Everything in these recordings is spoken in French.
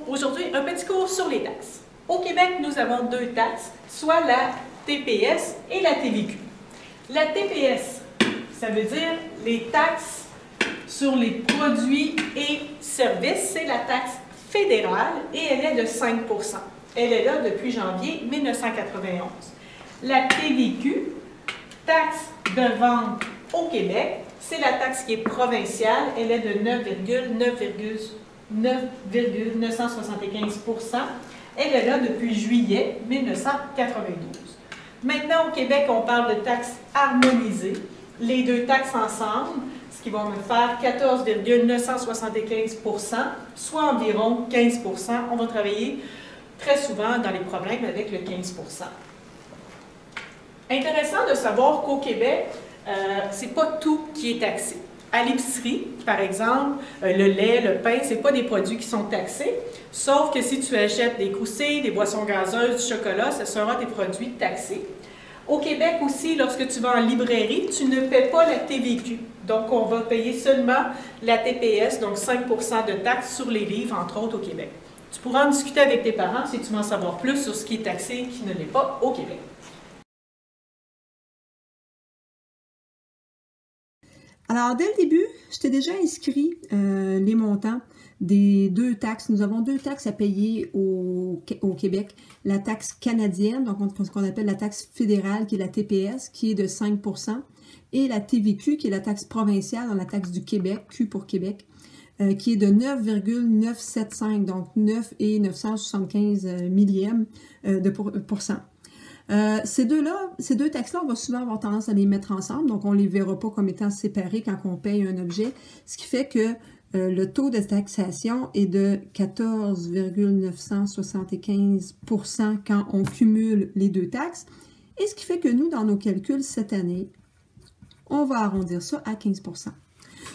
aujourd'hui un petit cours sur les taxes. Au Québec, nous avons deux taxes, soit la TPS et la TVQ. La TPS, ça veut dire les taxes sur les produits et services, c'est la taxe fédérale et elle est de 5 %. Elle est là depuis janvier 1991. La TVQ, taxe de vente au Québec, c'est la taxe qui est provinciale, elle est de 9,975 %. Elle est là depuis juillet 1992. Maintenant, au Québec, on parle de taxes harmonisées. Les deux taxes ensemble, ce qui va me faire 14,975 %, soit environ 15 %. On va travailler très souvent dans les problèmes avec le 15 %. Intéressant de savoir qu'au Québec, c'est pas tout qui est taxé. À l'épicerie, par exemple, le lait, le pain, ce n'est pas des produits qui sont taxés, sauf que si tu achètes des croustilles, des boissons gazeuses, du chocolat, ce sera des produits taxés. Au Québec aussi, lorsque tu vas en librairie, tu ne paies pas la TVQ. Donc, on va payer seulement la TPS, donc 5 % de taxes sur les livres, entre autres, au Québec. Tu pourras en discuter avec tes parents si tu veux en savoir plus sur ce qui est taxé et qui ne l'est pas au Québec. Alors, dès le début, je t'ai déjà inscrit les montants des deux taxes. Nous avons deux taxes à payer au Québec. La taxe canadienne, donc ce qu'on appelle la taxe fédérale, qui est la TPS, qui est de 5 %, et la TVQ, qui est la taxe provinciale, la taxe du Québec, Q pour Québec, qui est de 9,975, donc 9 et 975 millièmes de %. Ces deux taxes-là, on va souvent avoir tendance à les mettre ensemble, donc on ne les verra pas comme étant séparés quand on paye un objet, ce qui fait que le taux de taxation est de 14,975 % quand on cumule les deux taxes, et ce qui fait que nous, dans nos calculs cette année, on va arrondir ça à 15 %.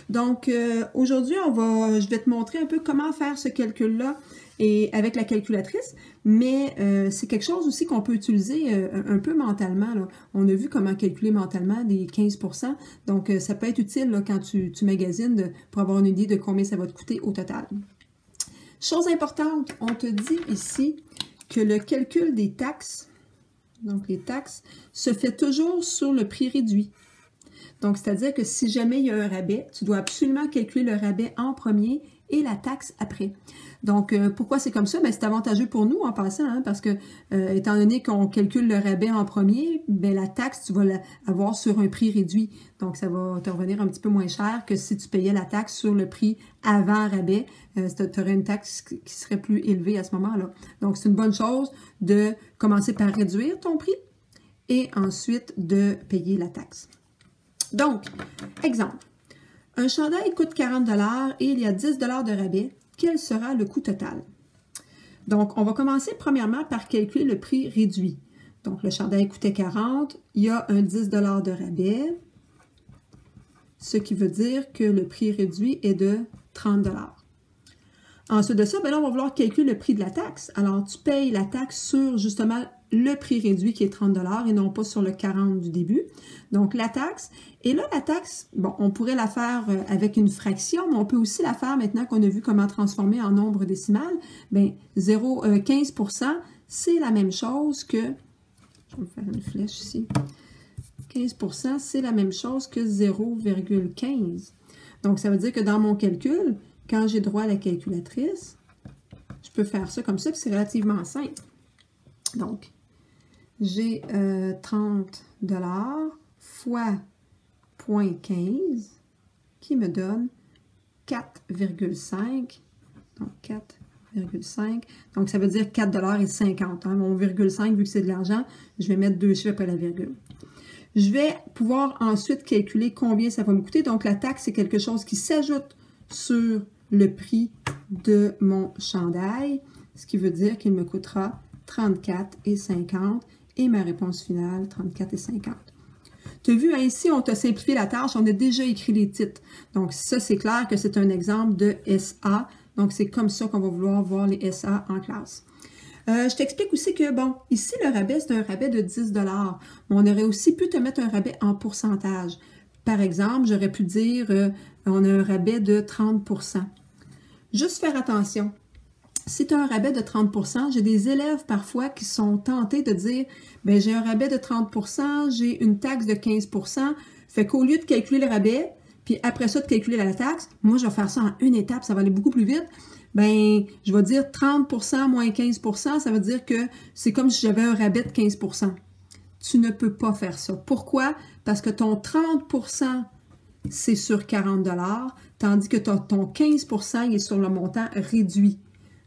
Donc, aujourd'hui, je vais te montrer un peu comment faire ce calcul-là et avec la calculatrice, mais c'est quelque chose aussi qu'on peut utiliser un peu mentalement, là. On a vu comment calculer mentalement des 15 %, donc ça peut être utile là, quand tu magasines pour avoir une idée de combien ça va te coûter au total. Chose importante, on te dit ici que le calcul des taxes, donc les taxes, se fait toujours sur le prix réduit. Donc, c'est-à-dire que si jamais il y a un rabais, tu dois absolument calculer le rabais en premier et la taxe après. Donc, pourquoi c'est comme ça? Bien, c'est avantageux pour nous en passant, hein, parce que, étant donné qu'on calcule le rabais en premier, bien, la taxe, tu vas l'avoir sur un prix réduit. Donc, ça va te revenir un petit peu moins cher que si tu payais la taxe sur le prix avant rabais. Tu aurais une taxe qui serait plus élevée à ce moment-là. Donc, c'est une bonne chose de commencer par réduire ton prix et ensuite de payer la taxe. Donc, exemple, un chandail coûte 40 $ et il y a 10 $ de rabais. Quel sera le coût total? Donc, on va commencer premièrement par calculer le prix réduit. Donc, le chandail coûtait 40, il y a un 10 $ de rabais, ce qui veut dire que le prix réduit est de 30 $. Ensuite de ça, bien là, on va vouloir calculer le prix de la taxe. Alors, tu payes la taxe sur justement le prix réduit qui est 30 $ et non pas sur le 40 du début. Donc, la taxe. Et là, la taxe, bon, on pourrait la faire avec une fraction, mais on peut aussi la faire maintenant qu'on a vu comment transformer en nombre décimal. Bien, 15 %, c'est la même chose que, je vais me faire une flèche ici, 15 %, c'est la même chose que 0,15. Donc, ça veut dire que dans mon calcul, quand j'ai droit à la calculatrice, je peux faire ça comme ça, puis c'est relativement simple. Donc, j'ai 30 $ fois 0,15 qui me donne 4,5. Donc, 4,5. Donc, ça veut dire 4,50 $. Hein. Mon 0,5, vu que c'est de l'argent, je vais mettre deux chiffres après la virgule. Je vais pouvoir ensuite calculer combien ça va me coûter. Donc, la taxe, c'est quelque chose qui s'ajoute sur le prix de mon chandail, ce qui veut dire qu'il me coûtera 34,50 et ma réponse finale, 34,50. Tu as vu, hein, ici, on t'a simplifié la tâche, on a déjà écrit les titres. Donc, ça, c'est clair que c'est un exemple de SA. Donc, c'est comme ça qu'on va vouloir voir les SA en classe. Je t'explique aussi que, bon, ici, le rabais, c'est un rabais de 10 $. On aurait aussi pu te mettre un rabais en pourcentage. Par exemple, j'aurais pu dire, on a un rabais de 30 %. Juste faire attention. si tu as un rabais de 30 %, j'ai des élèves parfois qui sont tentés de dire « Bien, j'ai un rabais de 30 %, j'ai une taxe de 15 %, fait qu'au lieu de calculer le rabais, puis après ça de calculer la taxe, moi je vais faire ça en une étape, ça va aller beaucoup plus vite. Ben, je vais dire 30 % moins 15 %, ça veut dire que c'est comme si j'avais un rabais de 15 %. Tu ne peux pas faire ça. Pourquoi? Parce que ton 30 % c'est sur 40 $, tandis que ton 15 % il est sur le montant réduit.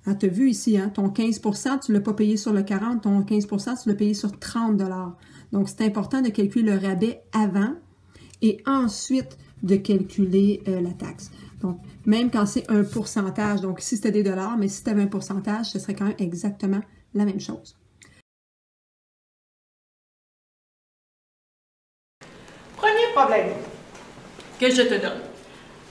Ah, tu as vu ici, hein, ton 15 % tu ne l'as pas payé sur le 40, ton 15 % tu l'as payé sur 30 $. Donc, c'est important de calculer le rabais avant et ensuite de calculer la taxe. Donc, même quand c'est un pourcentage, donc si c'était des dollars, mais si tu avais un pourcentage, ce serait quand même exactement la même chose. Premier problème que je te donne.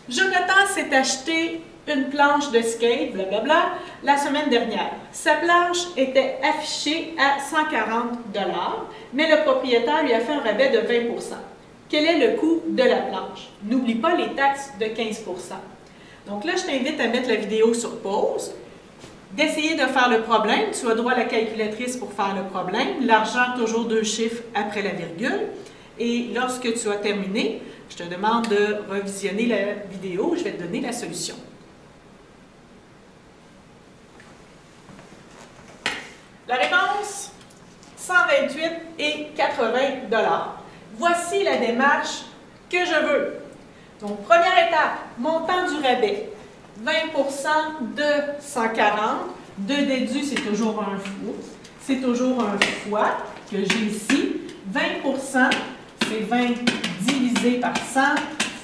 Jonathan s'est acheté une planche de skate, blablabla, la semaine dernière. Sa planche était affichée à 140 $, mais le propriétaire lui a fait un rabais de 20 %. Quel est le coût de la planche? N'oublie pas les taxes de 15 %. Donc là, je t'invite à mettre la vidéo sur pause, d'essayer de faire le problème. Tu as droit à la calculatrice pour faire le problème. L'argent, toujours 2 chiffres après la virgule. Et lorsque tu as terminé, je te demande de revisionner la vidéo. Je vais te donner la solution. La réponse, 128 et 80 $. Voici la démarche que je veux. Donc, première étape, montant du rabais. 20 % de 140. De déduit, c'est toujours un fou. C'est toujours un fois que j'ai ici. 20 %, c'est 20 divisé par 100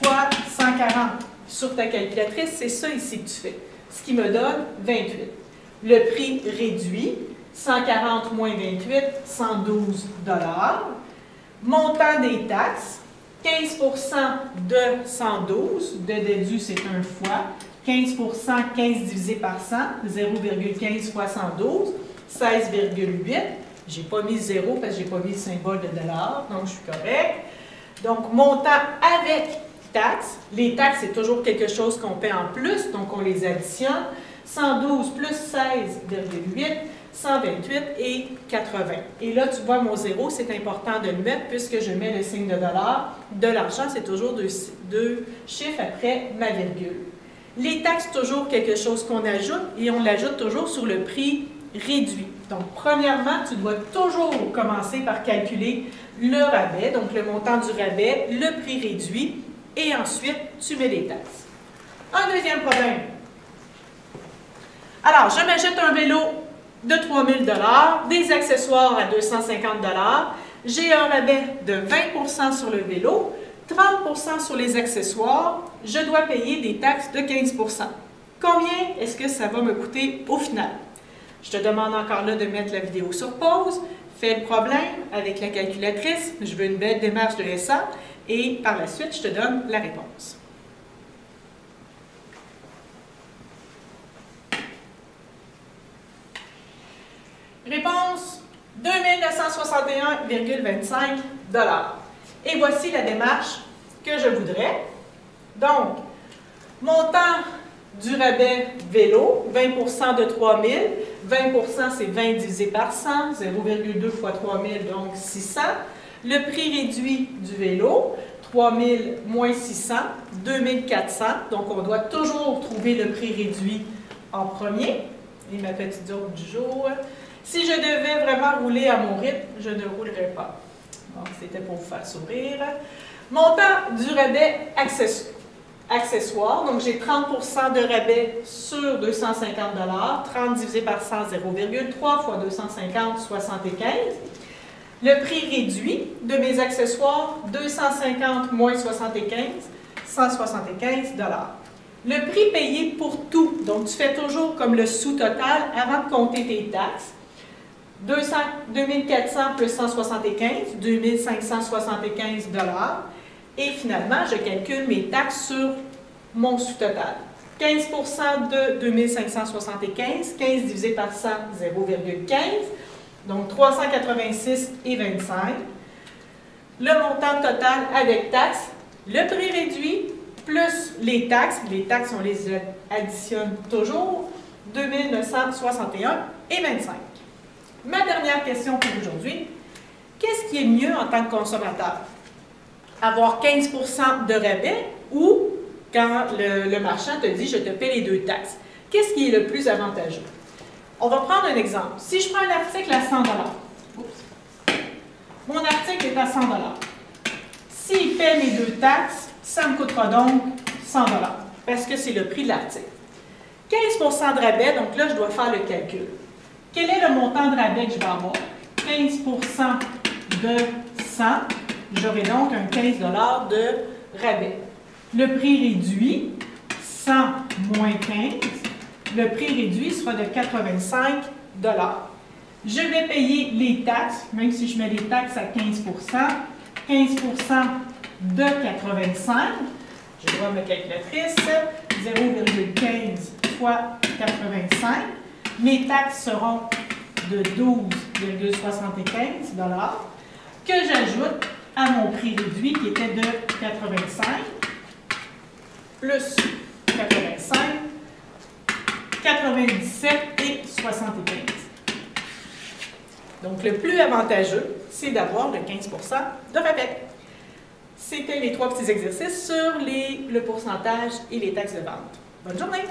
fois 140. Sur ta calculatrice, c'est ça ici que tu fais. Ce qui me donne 28. Le prix réduit, 140 moins 28, 112 $. Montant des taxes, 15 % de 112, de déduit, c'est un fois. 15 %, 15 divisé par 100, 0,15 fois 112, 16,8. Je n'ai pas mis 0 parce que je n'ai pas mis le symbole de dollar, donc je suis correct. Donc, montant avec taxes. Les taxes, c'est toujours quelque chose qu'on paie en plus, donc on les additionne. 112 plus 16,8, 128 et 80. Et là, tu vois mon 0, c'est important de le mettre puisque je mets le signe de dollar. De l'argent, c'est toujours deux chiffres après ma virgule. Les taxes, toujours quelque chose qu'on ajoute et on l'ajoute toujours sur le prix réduit. Donc, premièrement, tu dois toujours commencer par calculer le rabais, donc le montant du rabais, le prix réduit, et ensuite, tu mets les taxes. Un deuxième problème. Alors, je m'achète un vélo de 3 000 $, des accessoires à 250 $, j'ai un rabais de 20 % sur le vélo, 30 % sur les accessoires, je dois payer des taxes de 15 %. Combien est-ce que ça va me coûter au final? Je te demande encore là de mettre la vidéo sur pause, fais le problème avec la calculatrice, je veux une belle démarche de SA, et par la suite, je te donne la réponse. Réponse, 2 961,25 $. Et voici la démarche que je voudrais. Donc, montant du rabais vélo, 20 % de 3 000. 20 % c'est 20 divisé par 100, 0,2 fois 3 000, donc 600. Le prix réduit du vélo, 3 000 moins 600, 2 400. Donc, on doit toujours trouver le prix réduit en premier. Et ma petite joke du jour. Si je devais vraiment rouler à mon rythme, je ne roulerais pas. Donc, c'était pour vous faire sourire. Montant du rabais accessoire. Donc, j'ai 30 % de rabais sur 250 $. 30 divisé par 100, 0,3 fois 250, 75. Le prix réduit de mes accessoires, 250 moins 75, 175 $. Le prix payé pour tout. Donc, tu fais toujours comme le sous-total avant de compter tes taxes. 2400 plus 175, 2575 $. Et finalement, je calcule mes taxes sur mon sous-total. 15 % de 2575, 15 divisé par 100, 0,15. Donc, 386 et 25. Le montant total avec taxes, le prix réduit, plus les taxes on les additionne toujours. 2961,25. Ma dernière question pour aujourd'hui, qu'est-ce qui est mieux en tant que consommateur? Avoir 15 % de rabais ou quand le marchand te dit « je te paie les 2 taxes ». Qu'est-ce qui est le plus avantageux? On va prendre un exemple. Si je prends un article à 100 $, mon article est à 100 $. S'il paie mes 2 taxes, ça me coûtera donc 100 $, parce que c'est le prix de l'article. 15 % de rabais, donc là, je dois faire le calcul. Quel est le montant de rabais que je vais avoir? 15 % de 100, j'aurai donc un 15 $ de rabais. Le prix réduit, 100 moins 15, le prix réduit sera de 85 $. Je vais payer les taxes, même si je mets les taxes à 15 % 15 % de 85, je vois ma calculatrice, 0,15 fois 85. Mes taxes seront de 12,75 $ que j'ajoute à mon prix réduit qui était de 85 plus 85, 97 et 75. Donc, le plus avantageux, c'est d'avoir le 15 % de rabais. C'était les 3 petits exercices sur le pourcentage et les taxes de vente. Bonne journée!